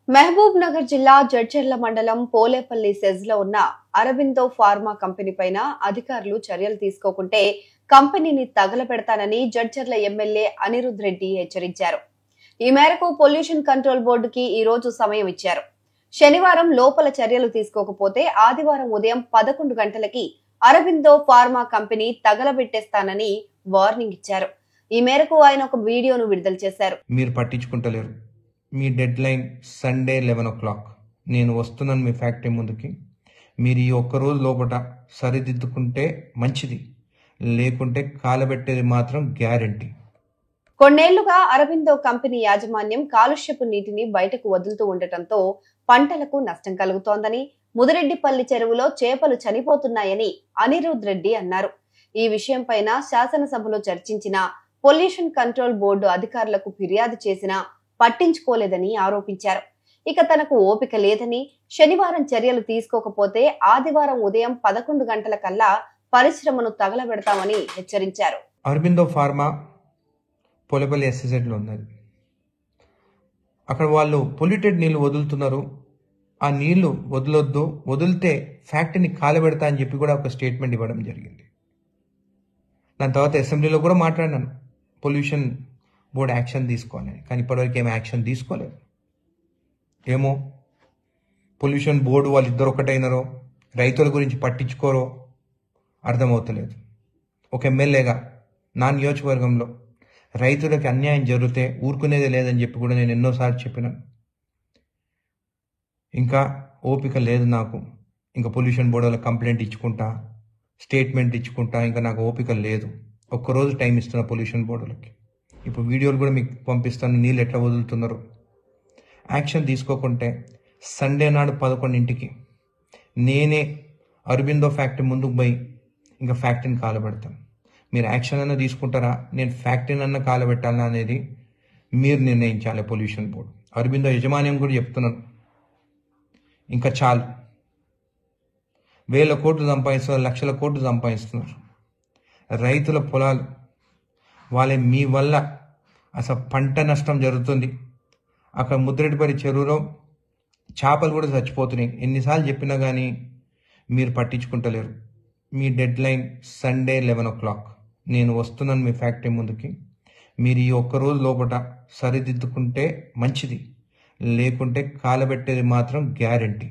మహబూబ్ నగర్ జిల్లా జడ్చర్ల మండలం పోలేపల్లి సెజ్లో ఉన్న అరబిందో ఫార్మా కంపెనీ పైన అధికారులు చర్యలు తీసుకోకుంటే కంపెనీని తగలబెడతానని జడ్చర్ల ఎమ్మెల్యే అనిరుద్ రెడ్డి హెచ్చరించారు. ఈ మేరకు పొల్యూషన్ కంట్రోల్ బోర్డుకి ఈ రోజు సమయం ఇచ్చారు. శనివారం లోపల చర్యలు తీసుకోకపోతే ఆదివారం ఉదయం 11 గంటలకి అరబిందో ఫార్మా కంపెనీ తగలబెట్టేస్తానని వార్నింగ్ ఇచ్చారు. ఈ మేరకు ఆయన ఒక వీడియోను విడుదల చేశారు. మీరు పట్టించుకుంటలేరు. మీ డెడ్ లైన్ సండే 11 o'clock. నేను వస్తున్నాను మీ ఫ్యాక్టరీ ముందుకి. మీరు ఈ ఒక్కరోజు లోపల సరిదిద్దుకుంటే మంచిది, లేకుంటే కాలబెట్టేది మాత్రం గ్యారంటీ. కొన్నేళ్లుగా అరబిందో కంపెనీ యాజమాన్యం కాలుష్యపు నీటిని బయటకు వదులుతూ ఉండటంతో పంటలకు నష్టం కలుగుతోందని, ముదిరెడ్డిపల్లి చెరువులో చేపలు చనిపోతున్నాయని అనిరుద్ రెడ్డి అన్నారు. ఈ విషయంపైన శాసనసభలో చర్చించిన పొల్యూషన్ కంట్రోల్ బోర్డు అధికారులకు ఫిర్యాదు చేసినా పట్టించుకోలేదని ఆరోపించారు. ఇక తనకు ఓపిక లేదని, శనివారం చర్యలు తీసుకోకపోతే ఆదివారం ఉదయం 11 గంటల కల్లా పరిశ్రమను తగలబెడతామని హెచ్చరించారు. అరబిందో ఫార్మా పోలేపల్లి ఎస్ఎస్ఎడ్లో ఉన్నది. అక్కడ వాళ్ళు పొల్యూటెడ్ నీళ్లు వదులుతున్నారు. ఆ నీళ్లు వదలొద్దు, వదిలితే ఫ్యాక్టరీని కాలబెడతా అని చెప్పి కూడా ఒక స్టేట్మెంట్ ఇవ్వడం జరిగింది. దాని తర్వాత అసెంబ్లీలో కూడా మాట్లాడినాను, పొల్యూషన్ బోర్డు యాక్షన్ తీసుకోవాలని. కానీ ఇప్పటివరకు ఏమి యాక్షన్ తీసుకోలేదు. ఏమో పొల్యూషన్ బోర్డు వాళ్ళిద్దరు ఒకటైనరో, రైతుల గురించి పట్టించుకోరో అర్థమవుతలేదు. ఒక ఎమ్మెల్యేగా నా నియోజకవర్గంలో రైతులకి అన్యాయం జరిగితే ఊరుకునేదే లేదని చెప్పి కూడా నేను ఎన్నోసార్లు చెప్పినాను. ఇంకా ఓపిక లేదు నాకు. ఇంకా పొల్యూషన్ బోర్డు వాళ్ళకి కంప్లైంట్ ఇచ్చుకుంటా, స్టేట్మెంట్ ఇచ్చుకుంటా, ఇంకా నాకు ఓపిక లేదు. ఒక్కరోజు టైం ఇస్తున్నా పొల్యూషన్ బోర్డులకి. ఇప్పుడు వీడియోలు కూడా మీకు పంపిస్తాను, నీళ్ళు ఎట్లా వదులుతున్నారో. యాక్షన్ తీసుకోకుంటే సండే నాడు 11ంటికి నేనే అరబిందో ఫ్యాక్టరీ ముందుకు పోయి ఇంకా ఫ్యాక్టరీని కాలబెడతాను. మీరు యాక్షన్ అన్నా తీసుకుంటారా, నేను ఫ్యాక్టరీని అన్నా కాలబెట్టాలా అనేది మీరు నిర్ణయించాలి. పొల్యూషన్ బోర్డు అరబిందో యజమాన్యం కూడా చెప్తున్నాను, ఇంకా చాలు. 1000 కోట్లు సంపాదిస్తున్నారు, లక్షల కోట్లు సంపాదిస్తున్నారు. రైతుల పొలాలు వాళ్ళే, మీ వల్ల అసలు పంట నష్టం జరుగుతుంది. అక్కడ ముద్రెడ్డిపల్లి చెరువులో చేపలు కూడా చచ్చిపోతున్నాయి. ఎన్నిసార్లు చెప్పినా కానీ మీరు పట్టించుకుంటలేరు. మీ డెడ్ లైన్ సండే 11 o'clock. నేను వస్తున్నాను మీ ఫ్యాక్టరీ ముందుకి. మీరు ఈ ఒక్కరోజు లోపల సరిదిద్దుకుంటే మంచిది, లేకుంటే కాలబెట్టేది మాత్రం గ్యారంటీ.